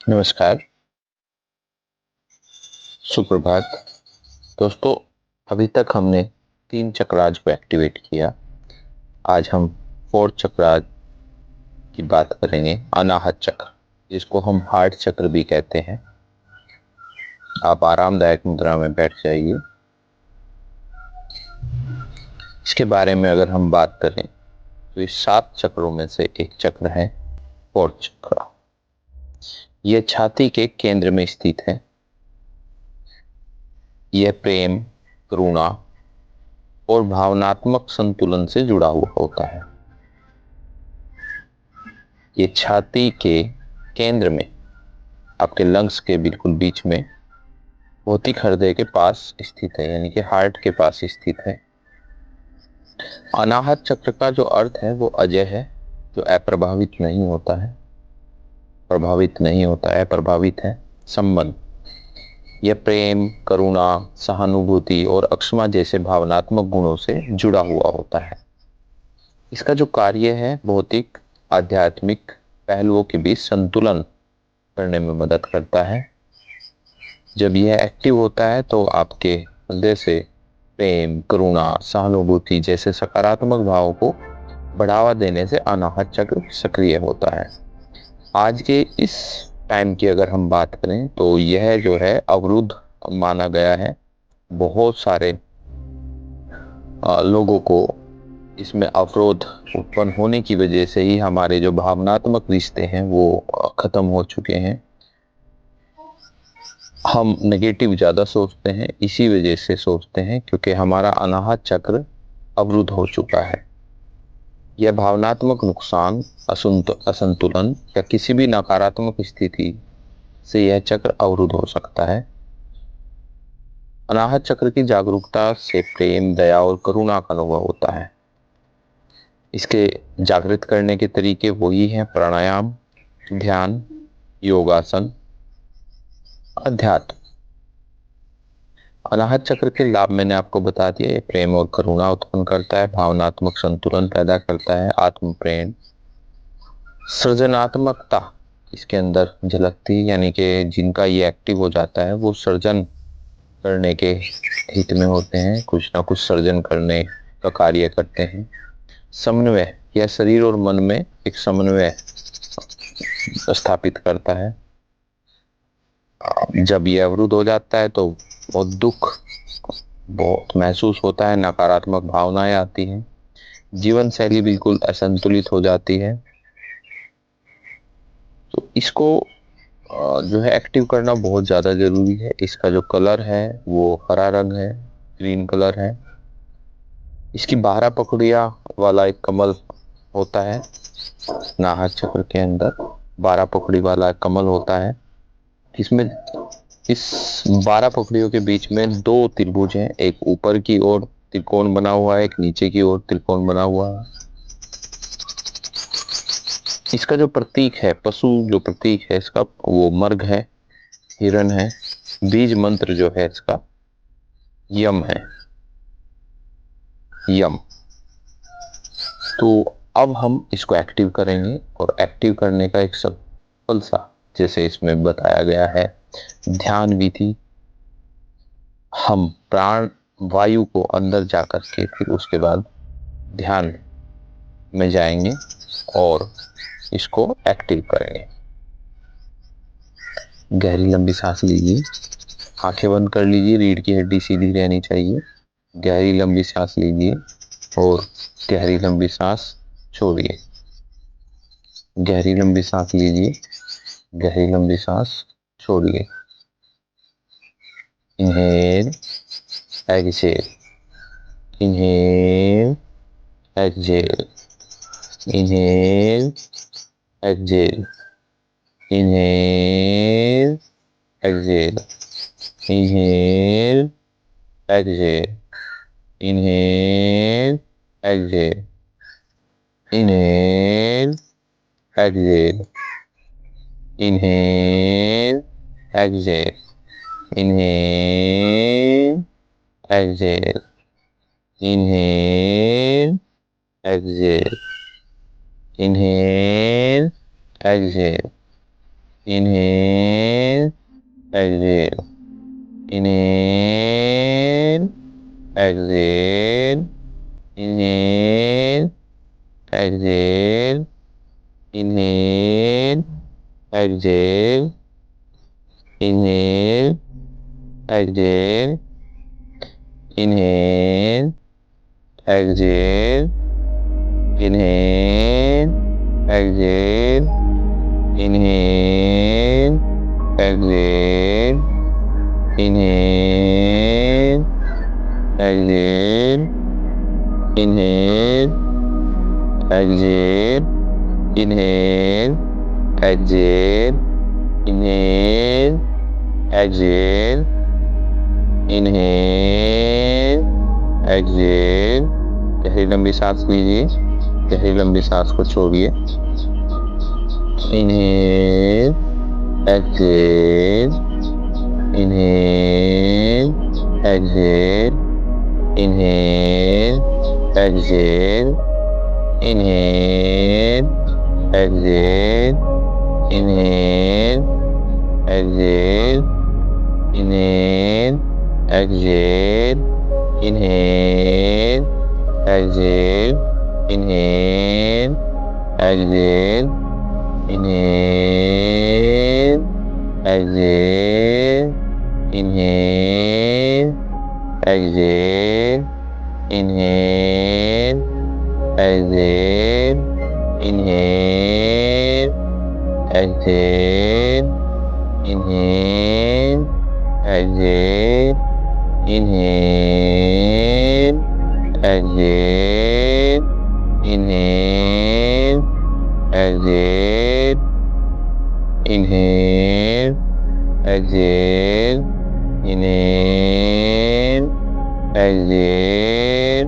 नमस्कार, सुप्रभात। दोस्तों, अभी तक हमने 3 चक्राज को एक्टिवेट किया। आज हम 4th चक्राज की बात करेंगे, अनाहत चक्र, जिसको हम हार्ट चक्र भी कहते हैं। आप आरामदायक मुद्रा में बैठ जाइए। इसके बारे में अगर हम बात करें तो इस 7 चक्रों में से एक चक्र है 4th चक्र। यह छाती के केंद्र में स्थित है। यह प्रेम, करुणा और भावनात्मक संतुलन से जुड़ा हुआ होता है। ये छाती के केंद्र में, आपके लंग्स के बिल्कुल बीच में, भौतिक हृदय के पास स्थित है, यानी कि हार्ट के पास स्थित है। अनाहत चक्र का जो अर्थ है वो अजय है, जो अप्रभावित नहीं होता है, प्रभावित नहीं होता है, प्रभावित है। संबंध, यह प्रेम, करुणा, सहानुभूति और अक्षमा जैसे भावनात्मक गुणों से जुड़ा हुआ होता है। इसका जो कार्य है, भौतिक आध्यात्मिक पहलुओं के बीच संतुलन करने में मदद करता है। जब यह एक्टिव होता है तो आपके हृदय से प्रेम, करुणा, सहानुभूति जैसे सकारात्मक भावों को बढ़ावा देने से अनाहत चक्र सक्रिय होता है। आज के इस टाइम की अगर हम बात करें तो यह जो है अवरुद्ध माना गया है। बहुत सारे लोगों को इसमें अवरोध उत्पन्न होने की वजह से ही हमारे जो भावनात्मक रिश्ते हैं वो खत्म हो चुके हैं। हम नेगेटिव ज्यादा सोचते हैं, इसी वजह से सोचते हैं क्योंकि हमारा अनाहत चक्र अवरुद्ध हो चुका है। यह भावनात्मक नुकसान, असंतुलन या किसी भी नकारात्मक स्थिति से यह चक्र अवरुद्ध हो सकता है। अनाहत चक्र की जागरूकता से प्रेम, दया और करुणा का अनुभव होता है। इसके जागृत करने के तरीके वही हैं: प्राणायाम, ध्यान, योगासन, अध्यात्म। अनाहत चक्र के लाभ मैंने आपको बता दिया। ये प्रेम और करुणा उत्पन्न करता है, भावनात्मक संतुलन पैदा करता है, आत्म प्रेम, सृजनात्मकता इसके अंदर झलकती, यानी कि जिनका ये एक्टिव हो जाता है वो सृजन करने के हित में होते हैं, कुछ ना कुछ सृजन करने का कार्य करते हैं। समन्वय, यह शरीर और मन में एक समन्वय स्थापित करता है। जब यह अवरुद्ध हो जाता है तो बहुत दुख बहुत महसूस होता है, नकारात्मक भावनाएं आती हैं, जीवन शैली बिल्कुल असंतुलित हो जाती है। तो इसको जो है एक्टिव करना बहुत ज्यादा जरूरी है। इसका जो कलर है वो हरा रंग है, ग्रीन कलर है। इसकी 12 पकड़िया वाला एक कमल होता है। नाहर चक्र के अंदर 12 पकड़ी वाला कमल होता है। इसमें इस 12 पकड़ियों के बीच में 2 त्रिभुज हैं, एक ऊपर की ओर त्रिकोण बना हुआ है, एक नीचे की ओर त्रिकोण बना हुआ है। इसका जो प्रतीक है, पशु जो प्रतीक है इसका, वो मर्ग है, हिरण है। बीज मंत्र जो है इसका यम है, यम। तो अब हम इसको एक्टिव करेंगे और एक्टिव करने का एक सफल सा, जैसे इसमें बताया गया है, ध्यान विधि। हम प्राण वायु को अंदर जाकर के फिर उसके बाद ध्यान में जाएंगे और इसको एक्टिव करेंगे। गहरी लंबी सांस लीजिए, आंखें बंद कर लीजिए, रीढ़ की हड्डी सीधी रहनी चाहिए। गहरी लंबी सांस लीजिए और गहरी लंबी सांस छोड़िए। गहरी लंबी सांस लीजिए, गहरी लंबी सांस छोड़िए। Inhale, exhale, inhale, exhale, inhale, exhale, inhale, exhale, inhale, exhale, inhale, exhale, inhale, exhale, inhale, exhale, inhale, exhale, inhale, exhale, inhale, exhale, inhale, exhale, inhale, exhale, inhale, exhale, inhale, exhale, inhale, exhale, inhale, exhale, inhale, exhale, inhale, exhale, inhale, exhale, inhale, exhale, inhale, exhale, inhale, exhale, inhale, exhale। गहरी लंबी सांस लीजिए, गहरी लंबी सांस को छोड़िए। Inhale, exhale, inhale, exhale, inhale, exhale, inhale, exhale, inhale, exhale, inhale, exhale, inhale, exhale, inhale, exhale, inhale, exhale, inhale, exhale, inhale, exhale, inhale, exhale, inhale, exhale, inhale, exhale, inhale, exhale, inhale, exhale, inhale, exhale,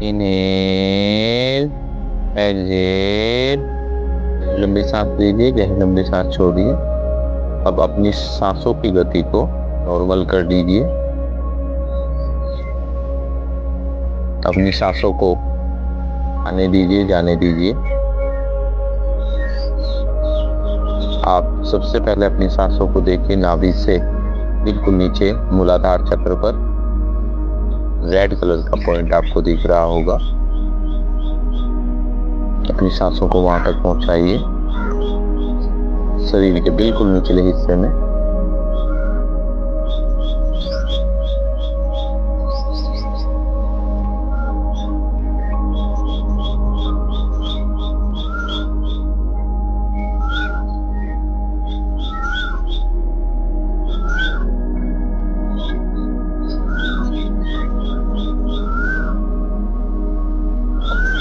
inhale, exhale. लंबी सांस लीजिए, गहरी लंबी सांस छोड़िए। अब अपनी सांसों की गति को नॉर्मल कर दीजिए। अपनी सांसों को आने दीजिए, जाने दीजिए। आप सबसे पहले अपनी सांसों को देखिए, नाभि से बिल्कुल नीचे मूलाधार चक्र पर रेड कलर का पॉइंट आपको दिख रहा होगा। अपनी सांसों को वहां तक पहुंचाइए, शरीर के बिल्कुल निचले हिस्से में।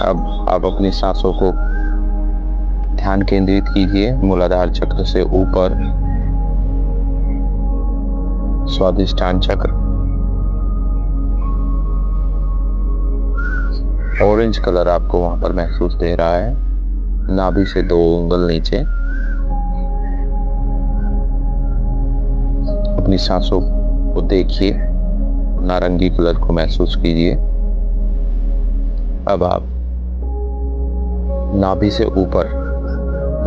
अब आप अपनी सांसों को ध्यान केंद्रित कीजिए मूलाधार चक्र से ऊपर स्वादिष्ठान चक्र। ऑरेंज कलर आपको वहां पर महसूस दे रहा है, नाभि से 2 उंगल नीचे। अपनी सांसों को देखिए, नारंगी कलर को महसूस कीजिए। अब आप नाभि से ऊपर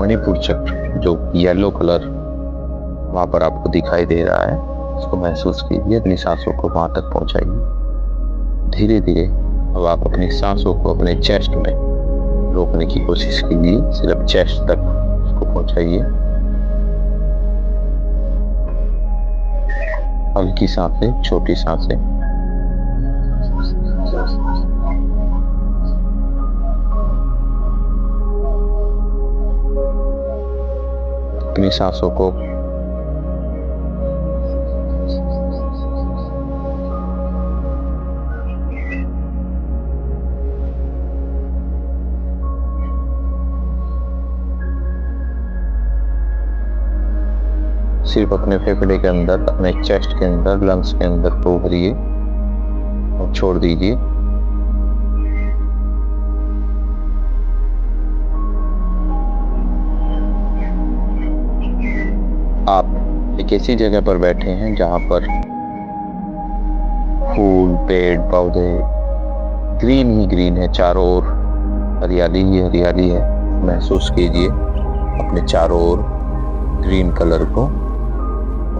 मणिपुर चक्र, जो येलो कलर वहां पर आपको दिखाई दे रहा है, उसको महसूस कीजिए। अपनी सांसों को वहां तक पहुंचाइए। धीरे धीरे अब आप अपनी सांसों को अपने चेस्ट में रोकने की कोशिश कीजिए। सिर्फ चेस्ट तक उसको पहुंचाइए। हल्की सांसें, छोटी सांसें। अपनी सांसों को सिर्फ अपने फेफड़े के अंदर, अपने चेस्ट के अंदर, लंग्स के अंदर को भरिए और छोड़ दीजिए। आप एक ऐसी जगह पर बैठे हैं जहां पर फूल, पेड़, पौधे ग्रीन ही ग्रीन है, चारों ओर हरियाली ही हरियाली है। महसूस कीजिए अपने चारों ओर ग्रीन कलर को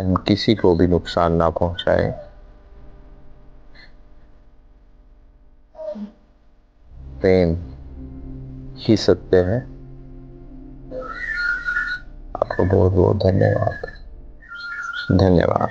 हम किसी को भी नुकसान ना पहुंचाए। प्रेम ही सत्य है। आपको बहुत बहुत धन्यवाद। धन्यवाद।